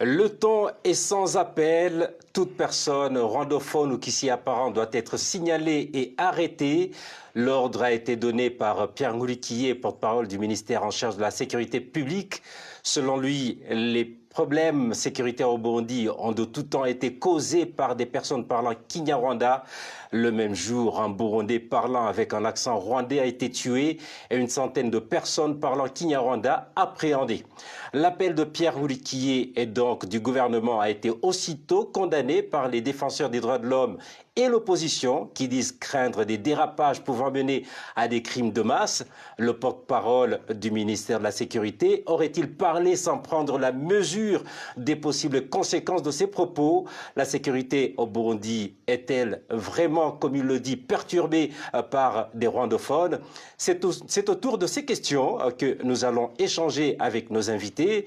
Le ton est sans appel. Toute personne rwandophone ou qui s'y apparente doit être signalée et arrêtée. L'ordre a été donné par Pierre Nkurikiye, porte-parole du ministère en charge de la sécurité publique. Selon lui, les problèmes sécuritaires au Burundi ont de tout temps été causés par des personnes parlant Kinyarwanda. Le même jour, un Burundais parlant avec un accent rwandais a été tué et une centaine de personnes parlant Kinyarwanda appréhendées. L'appel de Pierre Nkurikiye et donc du gouvernement a été aussitôt condamné par les défenseurs des droits de l'homme et l'opposition qui disent craindre des dérapages pouvant mener à des crimes de masse. Le porte-parole du ministère de la Sécurité aurait-il parlé sans prendre la mesure des possibles conséquences de ses propos? La sécurité au Burundi est-elle vraiment, comme il le dit, perturbée par des rwandophones? C'est autour de ces questions que nous allons échanger avec nos invités.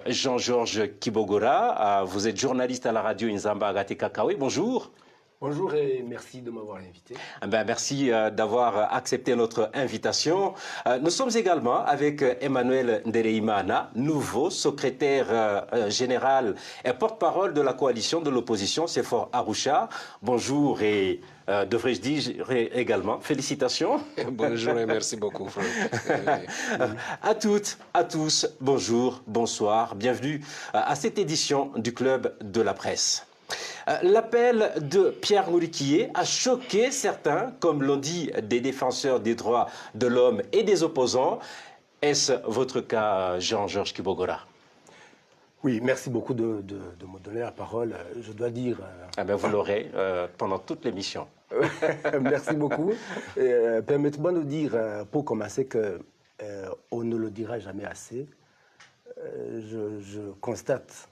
Jean-Georges Kibogora, vous êtes journaliste à la radio Inzamba Agatekakawe. Bonjour. Bonjour et merci de m'avoir invité. Merci d'avoir accepté notre invitation. Nous sommes également avec Emmanuel Ndereimana, nouveau secrétaire général et porte-parole de la coalition de l'opposition CEFOR Arusha. Bonjour et devrais-je dire également félicitations. Bonjour et merci beaucoup, Franck. À toutes, à tous, bonjour, bonsoir, bienvenue à cette édition du Club de la Presse. L'appel de Pierre Nkurikiye a choqué certains, comme l'ont dit des défenseurs des droits de l'homme et des opposants. Est-ce votre cas, Jean-Georges Kibogora? Oui, merci beaucoup de me donner la parole. Je dois dire... vous l'aurez pendant toute l'émission. Merci beaucoup. Permettez-moi de dire, pour commencer, qu'on ne le dira jamais assez. Je constate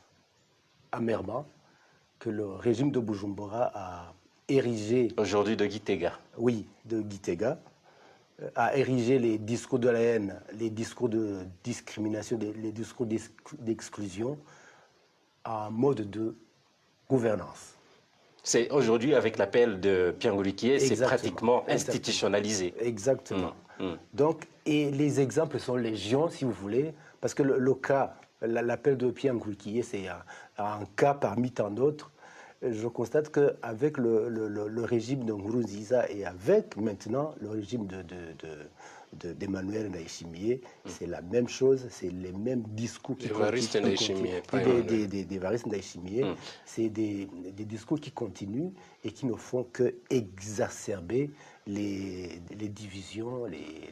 amèrement que le régime de Bujumbura a érigé... Aujourd'hui de Gitega. Oui, de Gitega, a érigé les discours de la haine, les discours de discrimination, les discours d'exclusion en mode de gouvernance. C'est aujourd'hui, avec l'appel de Pierre Nkurikiye, c'est pratiquement institutionnalisé. Exactement. Donc, et les exemples sont légion, si vous voulez, parce que le cas, l'appel de Pierre Nkurikiye, c'est un cas parmi tant d'autres. Je constate qu'avec le régime de Nkurunziza et avec maintenant le régime d'Emmanuel Ndayishimiye, c'est la même chose, c'est les mêmes discours qui continuent. D'Évariste Ndayishimiye, c'est des discours qui continuent et qui ne font que exacerber les divisions, les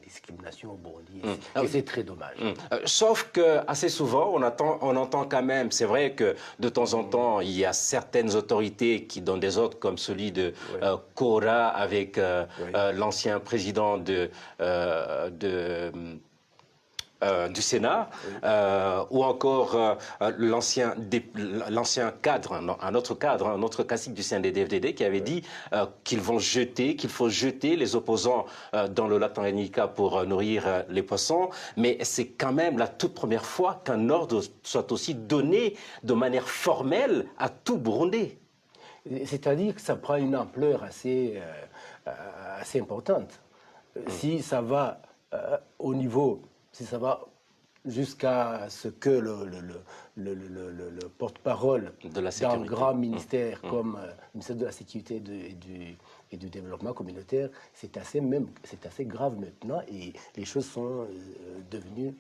discriminations au Burundi. Et c'est très dommage. Sauf que assez souvent, on entend quand même, c'est vrai que de temps en temps, il y a certaines autorités qui donnent des ordres comme celui de Kora avec l'ancien président du Sénat, ou encore l'ancien cadre, un autre classique du CNDD-FDD qui avait dit qu'il faut jeter les opposants dans le lac Tanganyika pour nourrir les poissons, mais c'est quand même la toute première fois qu'un ordre soit aussi donné de manière formelle à tout Burundais. C'est-à-dire que ça prend une ampleur assez importante. Si ça va au niveau... Si ça va jusqu'à ce que le porte-parole d'un grand ministère comme le ministère de la Sécurité et du Développement communautaire, c'est assez grave maintenant et les choses sont devenues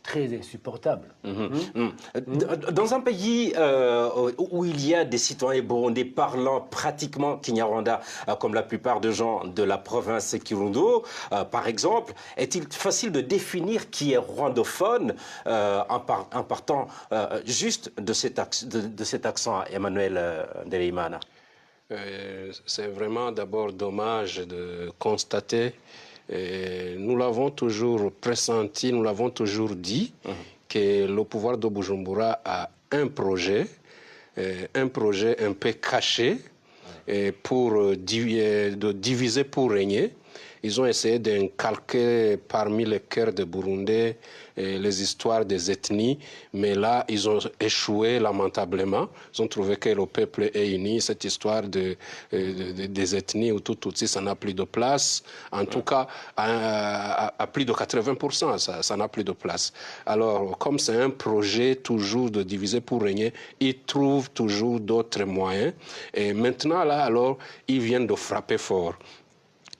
très insupportables. Dans un pays où il y a des citoyens burundais parlant pratiquement Kinyarwanda, comme la plupart des gens de la province Kirundo, par exemple, est-il facile de définir qui est rwandophone en partant juste de cet accent, Emmanuel Ndereimana? C'est vraiment d'abord dommage de constater, nous l'avons toujours pressenti, nous l'avons toujours dit, que le pouvoir de Bujumbura a un projet un peu caché pour de diviser pour régner. Ils ont essayé d'inculquer parmi les cœurs des Burundais les histoires des ethnies, mais là, ils ont échoué lamentablement. Ils ont trouvé que le peuple est uni. Cette histoire des ethnies ou tout ça n'a plus de place. En tout cas, à plus de 80%, ça n'a plus de place. Alors, comme c'est un projet toujours de diviser pour régner, ils trouvent toujours d'autres moyens. Et maintenant, là, alors, ils viennent de frapper fort.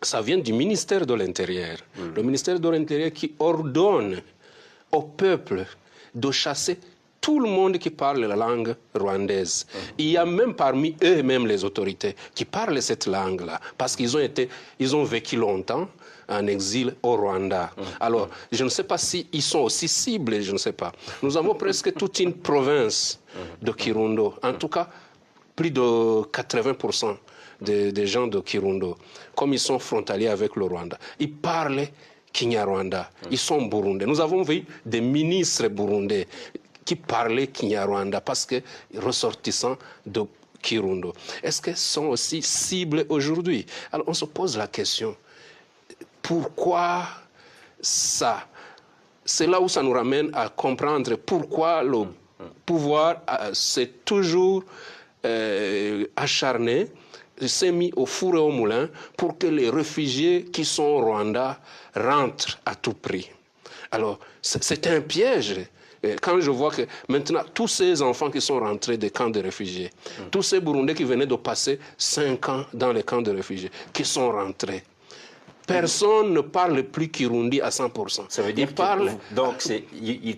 Ça vient du ministère de l'Intérieur. Le ministère de l'Intérieur qui ordonne au peuple de chasser tout le monde qui parle la langue rwandaise. Il y a même parmi eux-mêmes les autorités qui parlent cette langue-là, parce qu'ils ont vécu longtemps en exil au Rwanda. Alors, je ne sais pas s'ils sont aussi ciblés, je ne sais pas. Nous avons presque toute une province de Kirundo. En tout cas, plus de 80% des gens de Kirundo, comme ils sont frontaliers avec le Rwanda, ils parlent Kinyarwanda. Ils sont burundais. Nous avons vu des ministres burundais qui parlaient Kinyarwanda parce que ressortissants de Kirundo. Est-ce qu'ils sont aussi cibles aujourd'hui? Alors on se pose la question, pourquoi ça? C'est là où ça nous ramène à comprendre pourquoi le pouvoir s'est toujours acharné, s'est mis au four et au moulin pour que les réfugiés qui sont au Rwanda rentrent à tout prix. Alors, c'est un piège. Quand je vois que maintenant, tous ces enfants qui sont rentrés des camps de réfugiés, tous ces Burundais qui venaient de passer 5 ans dans les camps de réfugiés, qui sont rentrés, personne ne parle plus Kirundi à 100%. Ça veut dire donc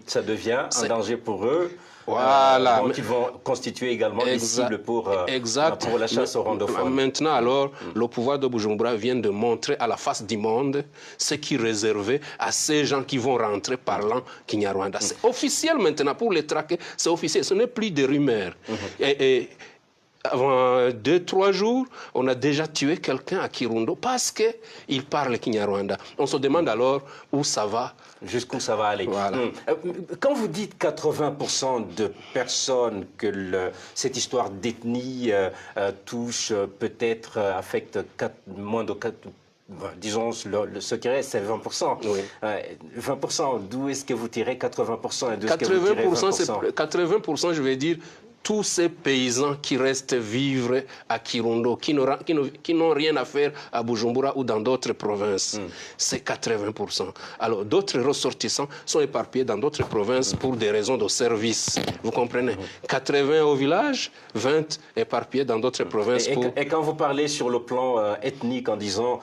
ça devient un danger pour eux. Voilà. Donc ils vont constituer également des cibles pour la chasse aux rwandophones. Maintenant, alors, le pouvoir de Bujumbura vient de montrer à la face du monde ce qui est réservé à ces gens qui vont rentrer parlant Kinyarwanda. C'est officiel maintenant, pour les traquer, c'est officiel. Ce n'est plus des rumeurs. Et avant 2-3 jours, on a déjà tué quelqu'un à Kirundo parce qu'il parle Kinyarwanda. On se demande alors où ça va. Jusqu'où ça va aller. Voilà. Quand vous dites 80% de personnes que cette histoire d'ethnie touche, peut-être affecte moins de 4%, disons, ce qui reste, c'est 20%. Oui. 20%, d'où est-ce que vous tirez 80% et d'où est-ce que vous tirez 20%? 80%, je vais dire, tous ces paysans qui restent vivre à Kirundo, qui n'ont rien à faire à Bujumbura ou dans d'autres provinces, c'est 80%. Alors, d'autres ressortissants sont éparpillés dans d'autres provinces pour des raisons de service. Vous comprenez? 80 au village, 20 éparpillés dans d'autres provinces. Et quand vous parlez sur le plan ethnique en disant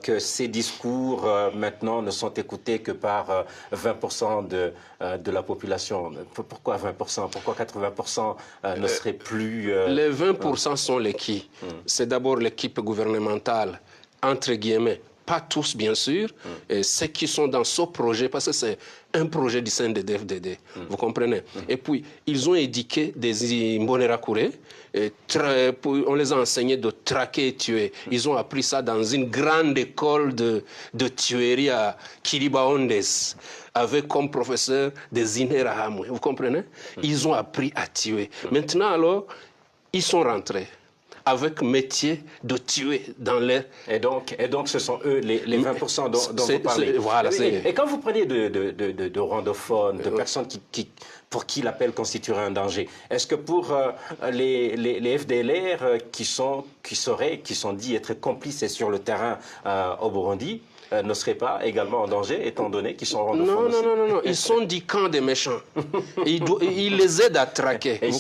que ces discours maintenant ne sont écoutés que par 20% de la population, pourquoi 20%? Pourquoi 80% ne serait plus... Les 20% sont les qui? C'est d'abord l'équipe gouvernementale, entre guillemets, pas tous bien sûr, et ceux qui sont dans ce projet, parce que c'est un projet du CNDD-FDD, vous comprenez? Et puis, ils ont éduqué des Imbonerakure, on les a enseignés de traquer et tuer. Ils ont appris ça dans une grande école de tuerie à Kiribaondes, avec comme professeur des Interahamwe, vous comprenez? Ils ont appris à tuer. Maintenant alors, ils sont rentrés avec métier de tuer dans l'air. Et donc ce sont eux les 20% dont vous parlez. Voilà, et quand vous prenez de rwandophones, de personnes pour qui l'appel constituerait un danger, est-ce que pour les FDLR qui sont dits être complices sur le terrain au Burundi, ne seraient pas également en danger, étant donné qu'ils sont rwandophones aussi? Non. Ils sont du camp des méchants. Ils les aident à traquer. Et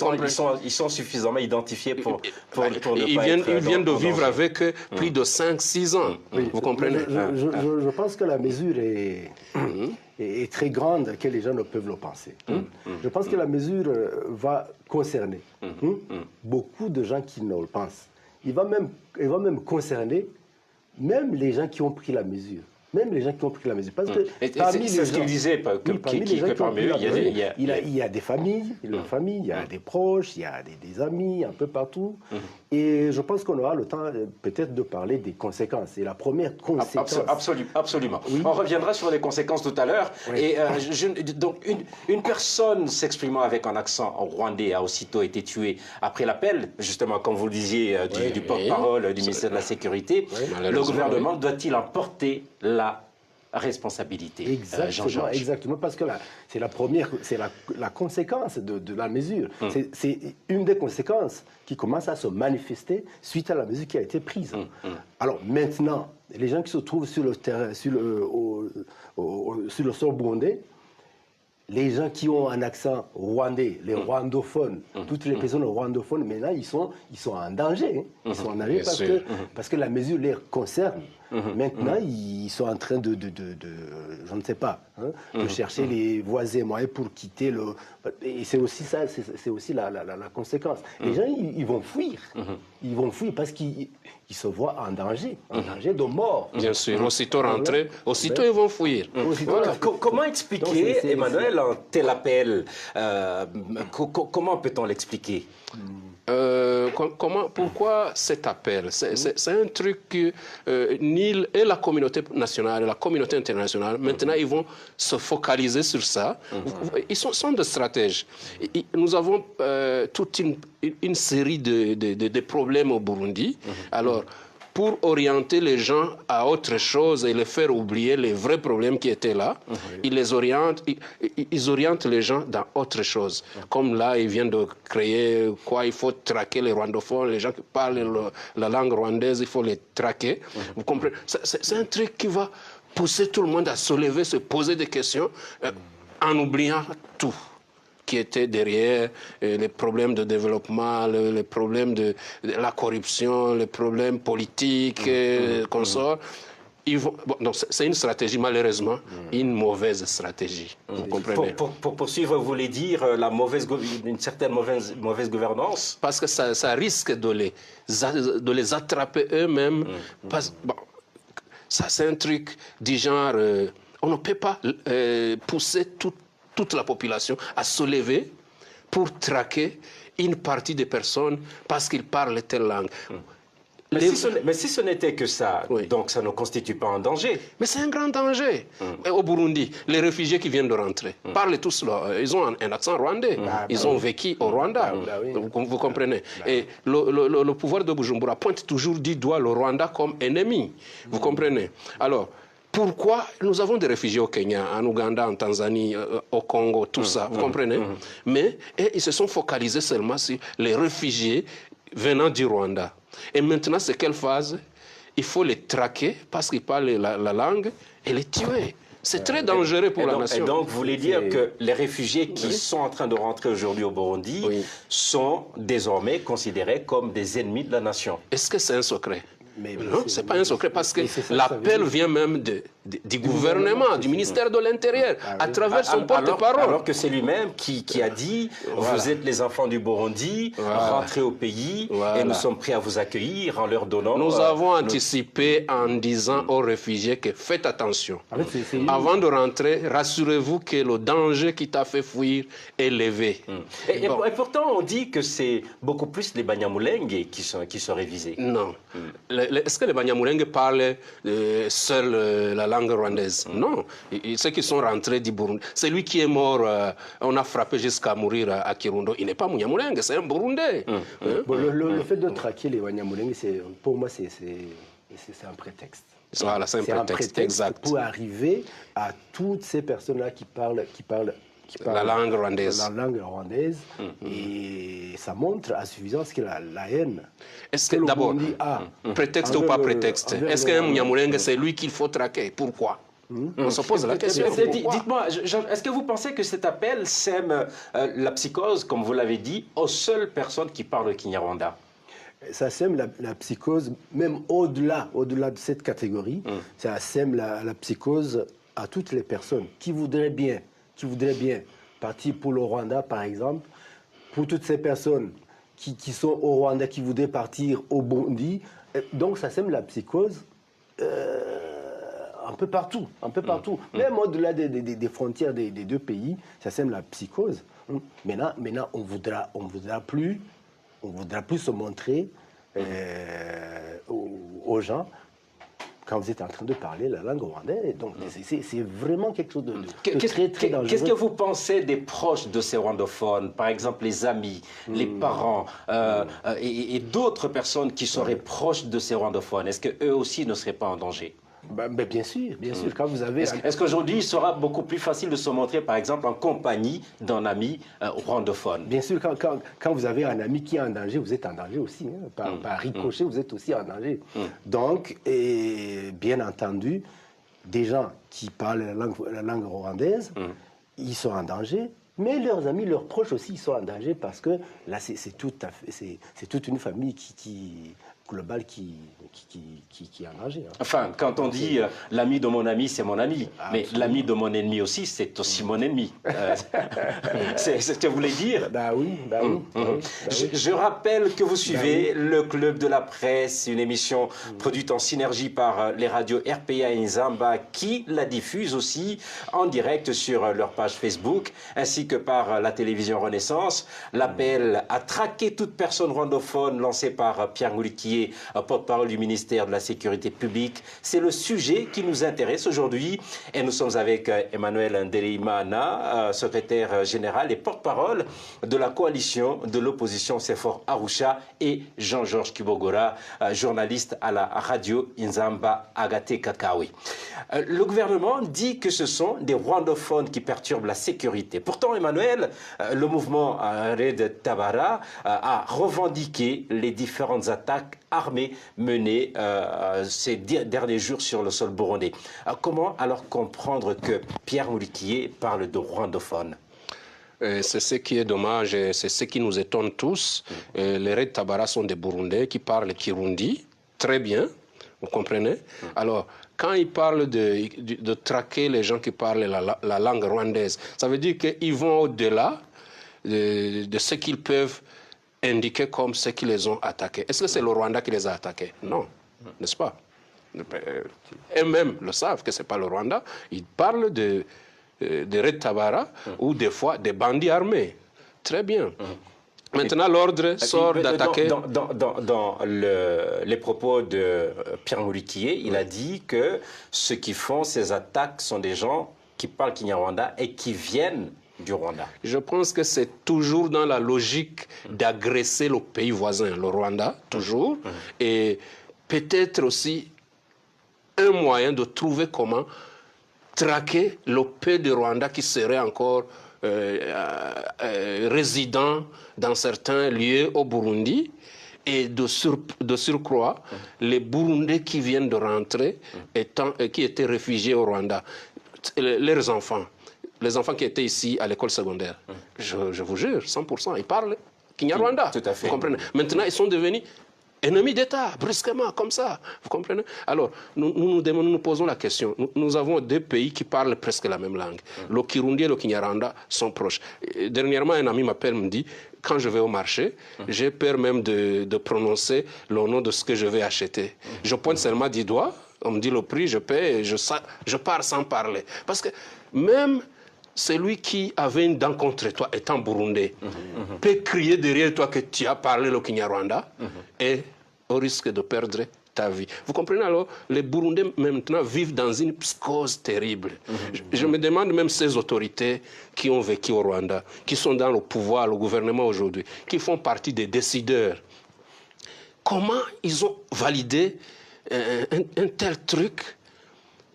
ils sont suffisamment identifiés pour ils viennent de vivre avec plus de 5-6 ans. Vous comprenez? Je pense que la mesure est très grande que les gens ne peuvent le penser. Je pense que la mesure va concerner beaucoup de gens qui ne le pensent. Elle va même concerner même les gens qui ont pris la mesure. Même les gens qui ont pris la mesure. Parce que c'est ce qu'il disait, que parmi eux, il y a des familles, il y a des proches, il y a des amis un peu partout. Et je pense qu'on aura le temps peut-être de parler des conséquences. Et la première conséquence... Absolument. Oui. On reviendra sur les conséquences tout à l'heure. Oui. Et donc, une personne s'exprimant avec un accent rwandais a aussitôt été tuée après l'appel, justement, comme vous le disiez, du porte-parole du ministère de la Sécurité. Le gouvernement doit-il en porter la responsabilité? Exactement, parce que c'est la première, c'est la conséquence de la mesure. C'est une des conséquences qui commence à se manifester suite à la mesure qui a été prise. Alors maintenant, les gens qui se trouvent sur le terrain, sur le sol burundais, les gens qui ont un accent rwandais, les rwandophones, toutes les personnes rwandophones, maintenant, ils sont en danger. Ils sont en danger parce que la mesure les concerne. Maintenant, ils sont en train de je ne sais pas, de chercher les voies et moyens pour quitter le... Et c'est aussi ça, c'est aussi la conséquence. Les gens, ils vont fuir. Ils vont fuir parce qu'ils se voient en danger de mort. Bien sûr, aussitôt rentrés, aussitôt ils vont fuir. Voilà. Comment expliquer, Emmanuel, un tel appel? Comment peut-on l'expliquer? Pourquoi cet appel? C'est un truc que Nil et la communauté nationale, la communauté internationale, maintenant ils vont se focaliser sur ça. Ils sont des stratèges. Nous avons toute une série de problèmes au Burundi. Alors, pour orienter les gens à autre chose et les faire oublier les vrais problèmes qui étaient là, ils orientent les gens dans autre chose. Comme là, ils viennent de créer quoi, il faut traquer les rwandophones, les gens qui parlent la langue rwandaise, il faut les traquer. Vous comprenez? C'est un truc qui va pousser tout le monde à se lever, se poser des questions, en oubliant tout qui était derrière les problèmes de développement, les problèmes de la corruption, les problèmes politiques, consorts. Donc c'est une stratégie, malheureusement, une mauvaise stratégie. Vous comprenez? Pour poursuivre, vous voulez dire une certaine mauvaise gouvernance? Parce que ça risque de les attraper eux-mêmes. Ça, c'est un truc du genre, on ne peut pas pousser toute la population à se lever pour traquer une partie des personnes parce qu'ils parlent telle langue. Mais si ce n'était que ça, donc ça ne constitue pas un danger. Mais c'est un grand danger. Au Burundi, les réfugiés qui viennent de rentrer parlent tous, ils ont un accent rwandais. Ils ont vécu au Rwanda. Vous comprenez? Et le pouvoir de Bujumbura pointe toujours du doigt le Rwanda comme ennemi. Vous comprenez? Alors, pourquoi nous avons des réfugiés au Kenya, en Ouganda, en Tanzanie, au Congo, tout ça, vous comprenez? Mais ils se sont focalisés seulement sur les réfugiés venant du Rwanda. Et maintenant, c'est quelle phase? Il faut les traquer parce qu'ils parlent la langue et les tuer. C'est très dangereux pour la nation. Et donc, vous voulez dire que les réfugiés qui sont en train de rentrer aujourd'hui au Burundi sont désormais considérés comme des ennemis de la nation? Est-ce que c'est un secret? Non, ce n'est pas un secret parce que l'appel vient même du gouvernement, du ministère de l'Intérieur, à travers son porte-parole. Alors que c'est lui-même qui a dit vous êtes les enfants du Burundi, rentrez au pays et nous sommes prêts à vous accueillir en leur donnant... Nous avons anticipé en disant aux réfugiés que faites attention. Avant de rentrer, rassurez-vous que le danger qui t'a fait fuir est levé. Et pourtant, on dit que c'est beaucoup plus les Banyamulenge qui seraient visés. Non. Est-ce que les Banyamulenge parlent seuls la langue rwandaise? Non. Ceux qui sont rentrés du Burundi. Celui qui est mort, on a frappé jusqu'à mourir à Kirundo. Il n'est pas Banyamulenge, c'est un Burundais. Le fait de traquer les Banyamulenge, pour moi, c'est un prétexte. Voilà, c'est un prétexte, exact. Pour arriver à toutes ces personnes-là qui parlent la langue rwandaise. Et ça montre à suffisance que la haine. Est-ce que d'abord, prétexte ou pas prétexte, est-ce qu'un Munyamulenge, c'est lui qu'il faut traquer? Pourquoi? On se pose la question. Dites-moi, est-ce que vous pensez que cet appel sème la psychose, comme vous l'avez dit, aux seules personnes qui parlent le Kinyarwanda? Ça sème la psychose, même au-delà de cette catégorie, ça sème la psychose à toutes les personnes qui voudraient bien partir pour le Rwanda, par exemple, pour toutes ces personnes qui sont au Rwanda, qui voudraient partir au Burundi. Donc, ça sème la psychose un peu partout, Même au-delà des frontières des deux pays, ça sème la psychose. Maintenant, on voudra plus se montrer aux gens quand vous êtes en train de parler la langue rwandaise. Donc, c'est vraiment quelque chose de très, très dangereux. Qu'est-ce que vous pensez des proches de ces rwandophones, par exemple les amis, les parents et d'autres personnes qui seraient proches de ces rwandophones? Est-ce qu'eux aussi ne seraient pas en danger? Bien sûr. Quand vous avez... Est-ce qu'aujourd'hui, il sera beaucoup plus facile de se montrer, par exemple, en compagnie d'un ami rwandophone? Bien sûr, quand vous avez un ami qui est en danger, vous êtes en danger aussi. Par ricochet, vous êtes aussi en danger. Donc, bien entendu, des gens qui parlent la langue rwandaise, ils sont en danger. Mais leurs amis, leurs proches aussi, ils sont en danger parce que là, c'est toute une famille globale qui est en danger. Enfin, quand on dit l'ami de mon ami, c'est mon ami, mais l'ami de mon ennemi aussi, c'est aussi mon ennemi. C'est ce que vous voulez dire? Oui. Je rappelle que vous suivez le Club de la Presse, une émission produite en synergie par les radios RPA et Nzamba qui la diffusent aussi en direct sur leur page Facebook, ainsi que par la télévision Renaissance. L'appel à traquer toute personne rwandophone lancé par Pierre Nkurikiye, porte-parole du ministère de la Sécurité publique. C'est le sujet qui nous intéresse aujourd'hui et nous sommes avec Emmanuel Ndereimana, secrétaire général et porte-parole de la coalition de l'opposition CEFOR Arusha, et Jean-Georges Kibogora, journaliste à la radio Nzamba Agate Kakawi. Le gouvernement dit que ce sont des rwandophones qui perturbent la sécurité. Pourtant, Emmanuel, le mouvement Red Tabara a revendiqué les différentes attaques armées menées ces derniers jours sur le sol burundais. Comment alors comprendre que Pierre Nkurikiye parle de rwandophones? C'est ce qui est dommage et c'est ce qui nous étonne tous. Les Red Tabara sont des Burundais qui parlent Kirundi très bien, vous comprenez? Alors, quand ils parlent de traquer les gens qui parlent la langue rwandaise, ça veut dire qu'ils vont au-delà de ce qu'ils peuvent indiquer comme ce qui les ont attaqués. Est-ce que c'est le Rwanda qui les a attaqués? Non, n'est-ce pas? Eux-mêmes le savent que ce n'est pas le Rwanda. Ils parlent de Red Tabara ou des fois des bandits armés. Très bien. Maintenant, l'ordre sort d'attaquer. Dans les propos de Pierre Nkurikiye, il a dit que ceux qui font ces attaques sont des gens qui parlent Kinyarwanda et qui viennent du Rwanda. Je pense que c'est toujours dans la logique d'agresser le pays voisin, le Rwanda, toujours, et peut-être aussi un moyen de trouver comment traquer le peu de Rwanda qui serait encore résident dans certains lieux au Burundi, et de surcroît, les Burundais qui viennent de rentrer, qui étaient réfugiés au Rwanda, leurs enfants. Les enfants qui étaient ici à l'école secondaire, je vous jure, 100%, ils parlent Kinyarwanda. Tout à fait. Vous comprenez? Maintenant, ils sont devenus ennemis d'État, brusquement, comme ça. Vous comprenez? Alors, nous posons la question. Nous avons deux pays qui parlent presque la même langue. Le Kirundi et le Kinyarwanda sont proches. Dernièrement, un ami m'appelle, me dit, quand je vais au marché, j'ai peur même de prononcer le nom de ce que je vais acheter. Je pointe seulement du doigt, on me dit le prix, je paie, et je pars sans parler. Parce que même celui qui avait une dent contre toi, étant burundais, peut crier derrière toi que tu as parlé le Kinyarwanda et au risque de perdre ta vie. Vous comprenez alors? Les Burundais maintenant vivent dans une psychose terrible. Je me demande même ces autorités qui ont vécu au Rwanda, qui sont dans le pouvoir, le gouvernement aujourd'hui, qui font partie des décideurs. Comment ils ont validé un tel truc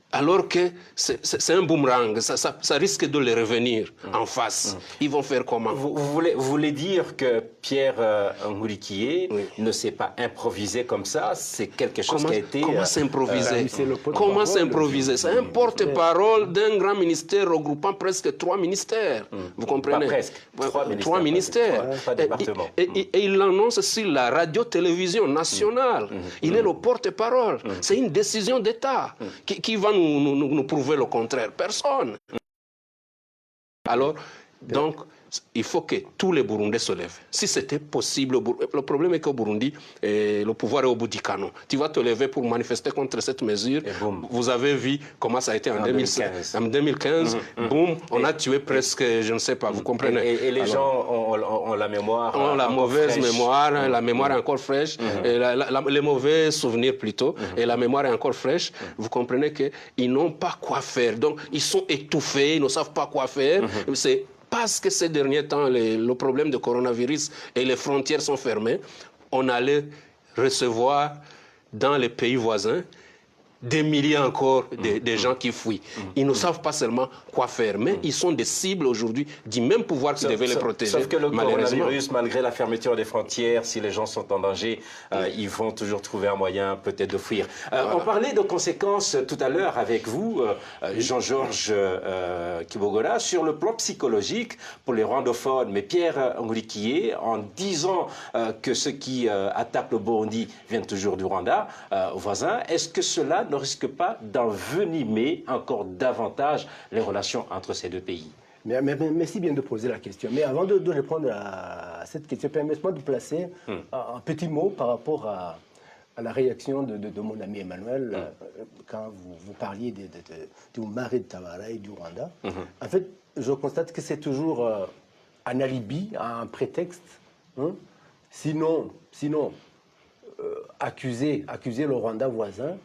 alors que c'est un boomerang, ça risque de les revenir en face. Ils vont faire comment? Vous voulez dire que Pierre Nkurikiye ne s'est pas improvisé comme ça? C'est quelque chose qui a été... Comment s'improviser? Comment s'improviser? C'est un porte-parole d'un grand ministère regroupant presque 3 ministères. Vous comprenez? Pas presque. 3 ministères. Pas département. Et il l'annonce sur la radio-télévision nationale. Il est le porte-parole. C'est une décision d'État qui va nous prouver le contraire. Personne. Alors, donc, il faut que tous les Burundais se lèvent. Si c'était possible, le problème est qu'au Burundi, le pouvoir est au bout du canon. Tu vas te lever pour manifester contre cette mesure. Vous avez vu comment ça a été en 2015. En 2015, boum, on a tué presque, je ne sais pas, vous comprenez. Et les gens ont la mémoire. Ont la mauvaise mémoire, la mémoire est encore fraîche, et les mauvais souvenirs plutôt, et la mémoire est encore fraîche. Vous comprenez qu'ils n'ont pas quoi faire. Donc, ils sont étouffés, ils ne savent pas quoi faire. C'est parce que ces derniers temps, le problème de coronavirus et les frontières sont fermées, on allait recevoir dans les pays voisins des milliers encore de gens qui fuient. Ils ne savent pas seulement quoi faire, mais ils sont des cibles aujourd'hui du même pouvoir qui devait les protéger. Sauf que le coronavirus, malgré la fermeture des frontières, si les gens sont en danger, ils vont toujours trouver un moyen peut-être de fuir. On parlait de conséquences tout à l'heure avec vous, Jean-Georges Kibogola, sur le plan psychologique pour les rwandophones. Mais Pierre Nkurikiye, en disant que ceux qui attaquent le Burundi viennent toujours du Rwanda voisin, est-ce que cela ne risque pas d'envenimer encore davantage les relations entre ces deux pays? Merci bien de poser la question. Mais avant de répondre à cette question, permettez-moi de placer un petit mot par rapport à la réaction de mon ami Emmanuel quand vous parliez du Marais de Tabara et du Rwanda. En fait, je constate que c'est toujours un alibi, un prétexte. Sinon accuser le Rwanda voisin,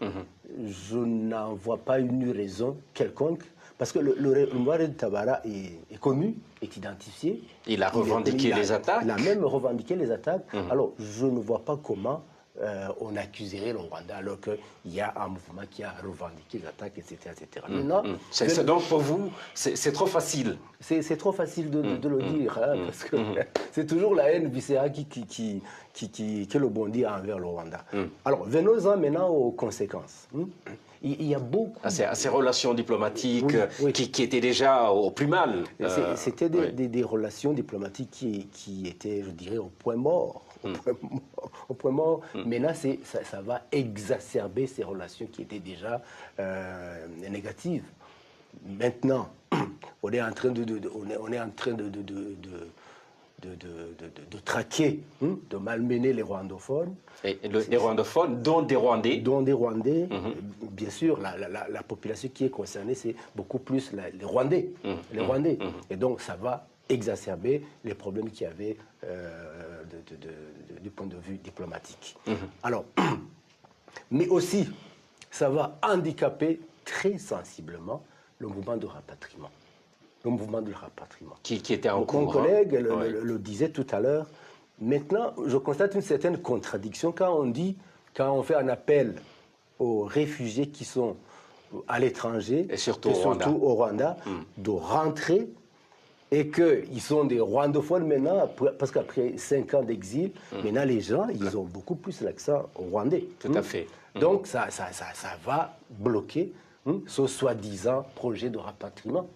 je n'en vois pas une raison quelconque, parce que le Marais de Tabara est connu, est identifié. Il a revendiqué les attaques. Il a même revendiqué les attaques. Alors, je ne vois pas comment on accuserait le Rwanda alors qu'il y a un mouvement qui a revendiqué les attaques, etc. etc. Maintenant, donc pour vous, c'est trop facile. C'est trop facile de le dire, parce que c'est toujours la haine viscérale que le Burundi a envers le Rwanda. Alors, venons-en maintenant aux conséquences. Il y a beaucoup... À ces relations diplomatiques qui étaient déjà au plus mal. C'était des relations diplomatiques qui étaient, je dirais, au point mort. Au point mort. Maintenant, ça va exacerber ces relations qui étaient déjà négatives. Maintenant, on est en train de traquer, de malmener les rwandophones. Et les rwandophones, dont des Rwandais. Dont des Rwandais. Bien sûr, la population qui est concernée, c'est beaucoup plus les Rwandais. Les Rwandais. Et donc, ça va exacerber les problèmes qu'il y avait du point de vue diplomatique. Alors, mais aussi, ça va handicaper très sensiblement le mouvement de rapatriement. Le mouvement de rapatriement. Qui était en cours. Mon collègue le disait tout à l'heure. Maintenant, je constate une certaine contradiction quand on fait un appel aux réfugiés qui sont à l'étranger, et surtout au Rwanda, de rentrer, et qu'ils sont des rwandophones maintenant, parce qu'après 5 ans d'exil, maintenant les gens, ils ont beaucoup plus l'accent rwandais. Tout à fait. Donc ça va bloquer ce soi-disant projet de rapatriement.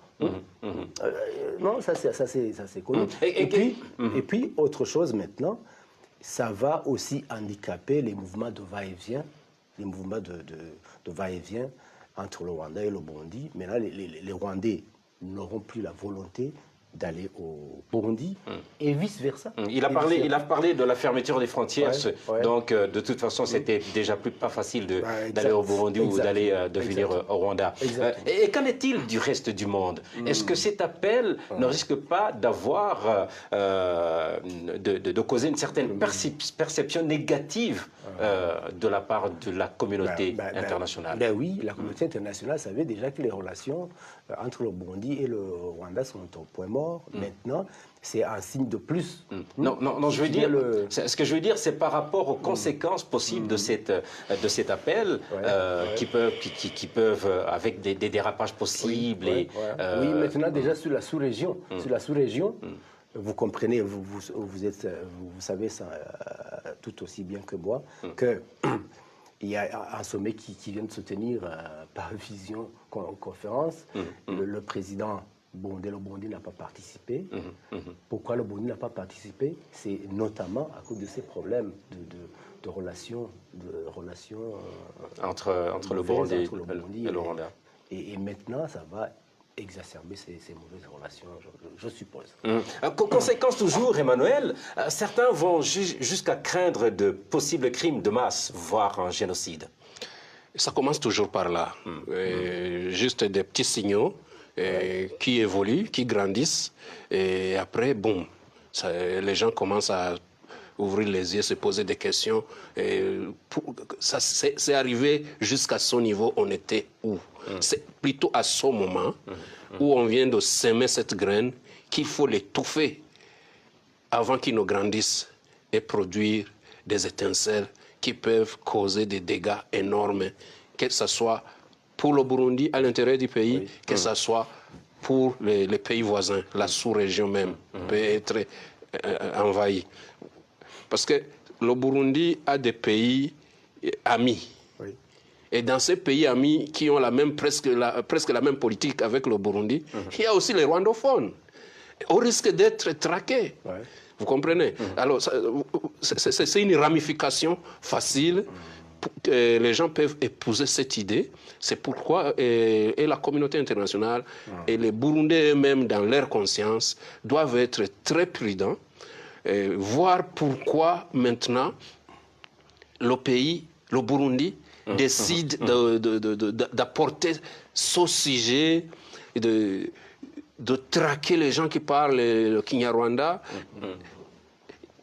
Non, ça c'est connu. Et puis, autre chose maintenant, ça va aussi handicaper les mouvements de va-et-vient, les mouvements de va-et-vient entre le Rwanda et le Burundi. Maintenant, les Rwandais n'auront plus la volonté d'aller au Burundi et vice-versa. Il a parlé de la fermeture des frontières, donc de toute façon c'était déjà pas facile d'aller au Burundi ou d'aller venir au Rwanda. Et qu'en est-il du reste du monde? Est-ce que cet appel ne risque pas d'avoir, de causer une certaine perception négative de la part de la communauté internationale? Oui, la communauté internationale savait déjà que les relations entre le Burundi et le Rwanda sont au point mort. Maintenant, c'est un signe de plus. Non, je veux dire, ce que je veux dire, c'est par rapport aux conséquences possibles de cet appel qui peuvent, avec des dérapages possibles. Oui, maintenant déjà sur la sous-région. Sur la sous-région, vous comprenez, vous savez ça tout aussi bien que moi, que il y a un sommet qui vient de se tenir par vision conférence. Le président le Burundi n'a pas participé. Pourquoi le Burundi n'a pas participé? C'est notamment à cause de ces problèmes de relations entre le Burundi et le Rwanda. Et maintenant, ça va exacerber ces mauvaises relations, je suppose. Conséquence toujours, Emmanuel, certains vont jusqu'à craindre de possibles crimes de masse, voire un génocide. Ça commence toujours par là. Juste des petits signaux qui évoluent, qui grandissent. Et après, boum, les gens commencent à ouvrir les yeux, se poser des questions. C'est arrivé jusqu'à ce niveau, on était où? C'est plutôt à ce moment où on vient de semer cette graine qu'il faut l'étouffer avant qu'il ne grandisse et produire des étincelles qui peuvent causer des dégâts énormes, que ce soit pour le Burundi à l'intérieur du pays, que ce soit pour les pays voisins, la sous-région même peut être envahie. Parce que le Burundi a des pays amis. Oui. Et dans ces pays amis qui ont presque la même politique avec le Burundi, il y a aussi les rwandophones. Au risque d'être traqués. Ouais. Vous comprenez? Alors, c'est une ramification facile. Les gens peuvent épouser cette idée. C'est pourquoi et la communauté internationale et les Burundais eux-mêmes, dans leur conscience, doivent être très prudents. Voir pourquoi maintenant le pays, le Burundi, décide d'apporter ce sujet, de traquer les gens qui parlent le Kinyarwanda.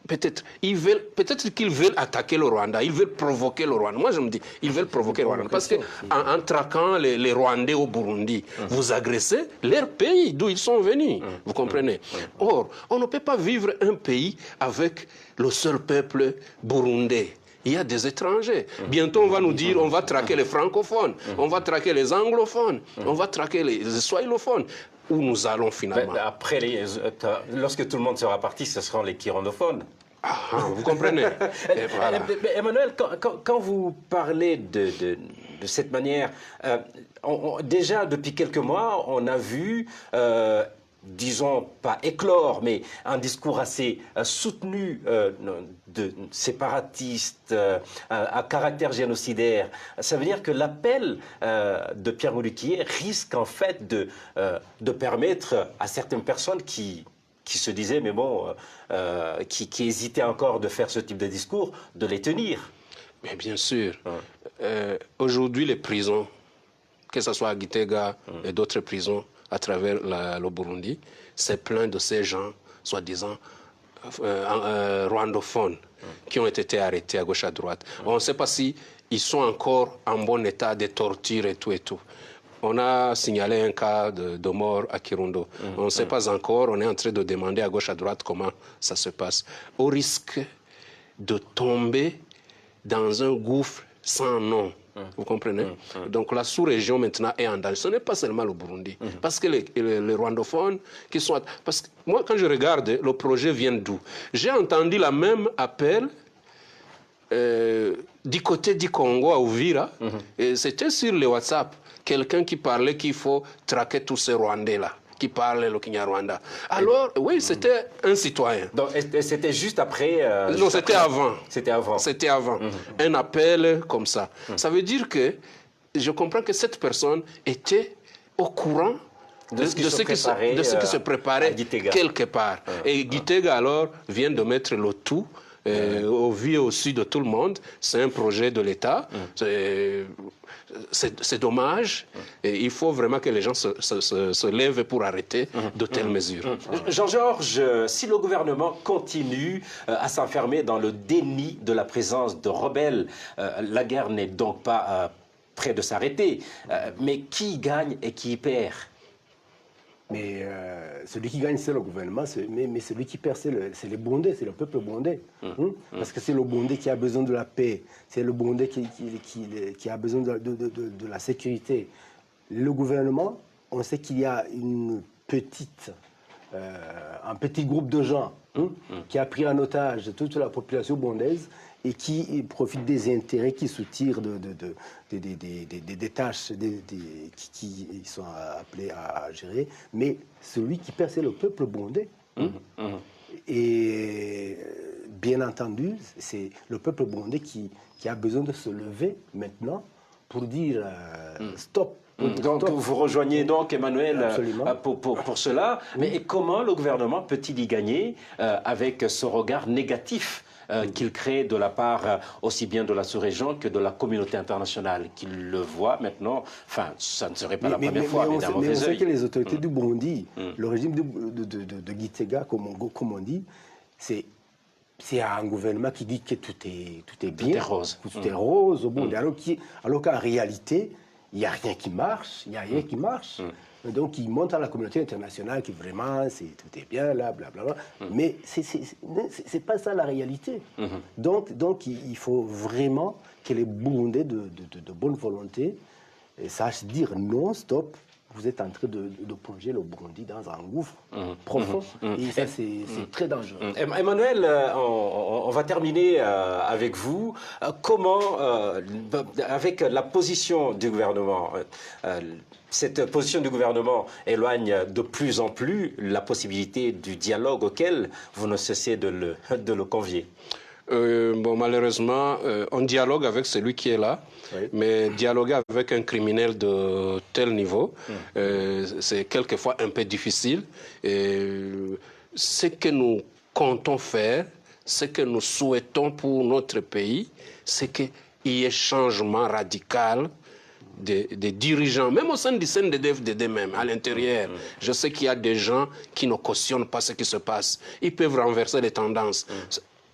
Peut-être qu'ils veulent attaquer le Rwanda, ils veulent provoquer le Rwanda. Moi, je me dis, ils veulent provoquer le Rwanda. Parce qu'en traquant les Rwandais au Burundi, vous agressez leur pays d'où ils sont venus. Vous comprenez? Or, on ne peut pas vivre un pays avec le seul peuple burundais. Il y a des étrangers. Bientôt, on va nous dire, on va traquer les francophones, on va traquer les anglophones, on va traquer les swahilophones. Où nous allons finalement. Après, lorsque tout le monde sera parti, ce seront les kirondophones. Vous comprenez? Voilà. Emmanuel, quand vous parlez de cette manière, déjà depuis quelques mois, on a vu, disons pas éclore, mais un discours assez soutenu de séparatistes à caractère génocidaire. Ça veut dire que l'appel de Pierre Moulikié risque en fait de permettre à certaines personnes qui se disaient, mais bon, qui hésitaient encore de faire ce type de discours, de les tenir. Mais bien sûr. Aujourd'hui, les prisons, que ce soit à Gitega et d'autres prisons à travers le Burundi, c'est plein de ces gens, soi-disant, rwandophones, qui ont été arrêtés à gauche à droite. On ne sait pas si ils sont encore en bon état de torture et tout et tout. On a signalé un cas de mort à Kirundo. On ne sait pas encore, on est en train de demander à gauche à droite comment ça se passe. Au risque de tomber dans un gouffre sans nom. Vous comprenez? Donc la sous-région maintenant est en danger. Ce n'est pas seulement le Burundi. Parce que les rwandophones qui sont... Parce que moi, quand je regarde, le projet vient d'où? J'ai entendu la même appel du côté du Congo à Uvira. Et c'était sur le WhatsApp. Quelqu'un qui parlait qu'il faut traquer tous ces Rwandais-là, qui parlent le Kinyarwanda. Alors, oui, c'était un citoyen. Donc, c'était juste après... non, c'était avant. C'était avant. C'était avant. Un appel comme ça. Ça veut dire que je comprends que cette personne était au courant de ce qui se préparait quelque part. Et Gitega, alors, vient de mettre le tout au vu et au su de tout le monde. C'est un projet de l'État. C'est dommage. Et il faut vraiment que les gens se lèvent pour arrêter de telles mesures. Jean-Georges, si le gouvernement continue à s'enfermer dans le déni de la présence de rebelles, la guerre n'est donc pas près de s'arrêter. Mais qui gagne et qui perd? Mais celui qui gagne, c'est le gouvernement, mais celui qui perd, c'est les Burundais, c'est le peuple burundais. Parce que c'est le Burundais qui a besoin de la paix, c'est le Burundais qui a besoin de la sécurité. Le gouvernement, on sait qu'il y a un petit groupe de gens qui a pris en otage toute la population burundaise et qui profite des intérêts qui se tirent des tâches qui sont appelés à gérer. Mais celui qui perd, c'est le peuple burundais. Et bien entendu, c'est le peuple burundais qui a besoin de se lever maintenant pour dire stop Donc vous rejoignez donc Emmanuel pour cela. Mais comment le gouvernement peut-il y gagner avec ce regard négatif qu'il crée de la part aussi bien de la sous-région que de la communauté internationale, qu'il le voit maintenant, enfin, ça ne serait pas la première fois, mais d'un mauvais œil. On sait que les autorités du Burundi, le régime de Gitega, comme on dit, c'est un gouvernement qui dit que tout est bien, tout est rose. Tout est rose au Burundi, alors qu'en réalité, il n'y a rien qui marche, Donc, il montre à la communauté internationale que vraiment, tout est bien, là, blablabla. Mais ce n'est pas ça la réalité. Donc, il faut vraiment que les Burundais de bonne volonté sachent dire non, stop. Vous êtes en train de plonger le Burundi dans un gouffre profond. Et ça, c'est très dangereux. Emmanuel, on va terminer avec vous. Comment, avec la position du gouvernement, cette position du gouvernement éloigne de plus en plus la possibilité du dialogue auquel vous ne cessez de le convier? Malheureusement, on dialogue avec celui qui est là, mais dialoguer avec un criminel de tel niveau, c'est quelquefois un peu difficile. Ce que nous comptons faire, ce que nous souhaitons pour notre pays, c'est qu'il y ait changement radical des dirigeants, même au sein du CNDD-FDD même, à l'intérieur. Je sais qu'il y a des gens qui ne cautionnent pas ce qui se passe. Ils peuvent renverser les tendances.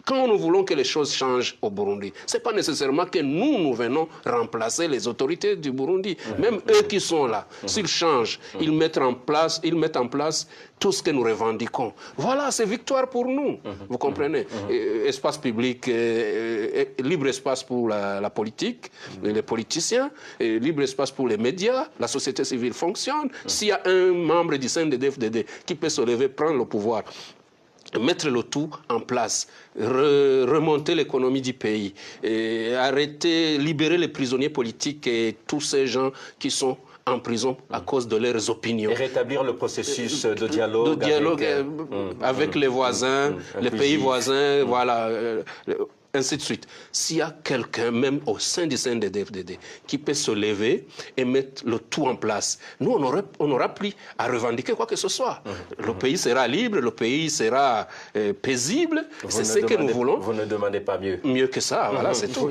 Quand nous voulons que les choses changent au Burundi, ce n'est pas nécessairement que nous venons remplacer les autorités du Burundi. Même eux qui sont là, s'ils changent, ils mettent en place tout ce que nous revendiquons. Voilà, c'est victoire pour nous. Vous comprenez? Espace public, libre espace pour la politique, les politiciens, libre espace pour les médias, la société civile fonctionne. S'il y a un membre du CNDD-FDD qui peut se lever, prendre le pouvoir, mettre le tout en place, remonter l'économie du pays, libérer les prisonniers politiques et tous ces gens qui sont en prison à cause de leurs opinions. Et rétablir le processus de dialogue, avec les voisins, les pays voisins, voilà. Ainsi de suite. S'il y a quelqu'un, même au sein du CNDD-FDD, qui peut se lever et mettre le tout en place, nous, on n'aura plus à revendiquer quoi que ce soit. Le pays sera libre, le pays sera paisible. C'est ce que nous voulons. Vous ne demandez pas mieux. Mieux que ça, voilà, c'est tout.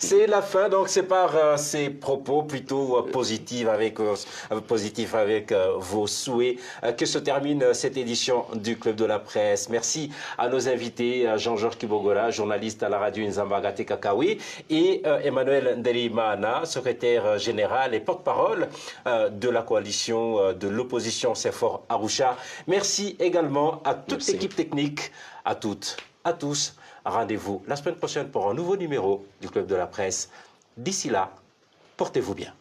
C'est la fin, donc c'est par ces propos plutôt positifs avec vos souhaits que se termine cette édition du Club de la Presse. Merci à nos invités, Jean-Georges Kibogora, journaliste à la radio Nzambagate Kakawi, et Emmanuel Ndelimana, secrétaire général et porte-parole de la coalition de l'opposition CEFOR Arusha. Merci également à toute l'équipe technique, à toutes, à tous. Rendez-vous la semaine prochaine pour un nouveau numéro du Club de la Presse. D'ici là, portez-vous bien.